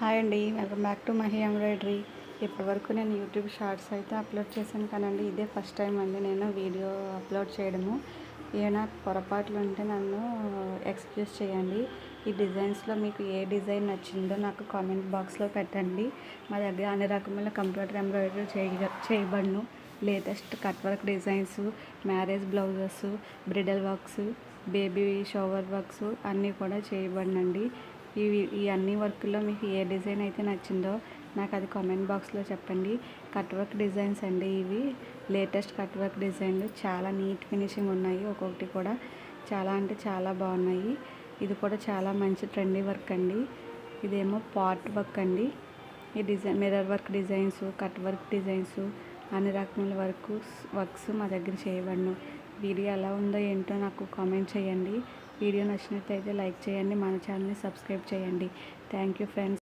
Hi అండి, welcome back to Mahi embroidery. ఇప్పటివరకు నేను యూట్యూబ్ షార్ట్స్ అయితే అప్లోడ్ చేశాను కానండి, ఇదే ఫస్ట్ టైం అండి నేను వీడియో అప్లోడ్ చేయడము. ఏమైనా పొరపాట్లు ఉంటే నన్ను ఎక్స్క్యూజ్ చేయండి. ఈ డిజైన్స్లో మీకు ఏ డిజైన్ నచ్చిందో నాకు కామెంట్ బాక్స్లో పెట్టండి. మా దగ్గర అన్ని రకముల కంప్యూటర్ ఎంబ్రాయిడరీ చేయబడును. Latest cut work designs, marriage blouses, bridal works, baby shower works అన్నీ కూడా చేయబడినండి. ఈ అన్ని వర్క్లో మీకు ఏ డిజైన్ అయితే నచ్చిందో నాకు అది కామెంట్ బాక్స్లో చెప్పండి. కట్ వర్క్ డిజైన్స్ అండి, ఇవి లేటెస్ట్ కట్ వర్క్ డిజైన్లు చాలా నీట్ ఫినిషింగ్ ఉన్నాయి. ఒక్కొక్కటి కూడా చాలా అంటే చాలా బాగున్నాయి. ఇది కూడా చాలా మంచి ట్రెండీ వర్క్ అండి. ఇదేమో పాట్ వర్క్ అండి. ఈ design mirror work designs, cut work designs, అన్ని రకముల వర్క్స్ మా దగ్గర చేయబడను. వీడియో ఎలా ఉందో ఏంటో నాకు కామెంట్ చేయండి. వీడియో నచ్చినట్లయితే లైక్ చేయండి, మన ఛానల్ని సబ్స్క్రైబ్ చేయండి. Thank you friends.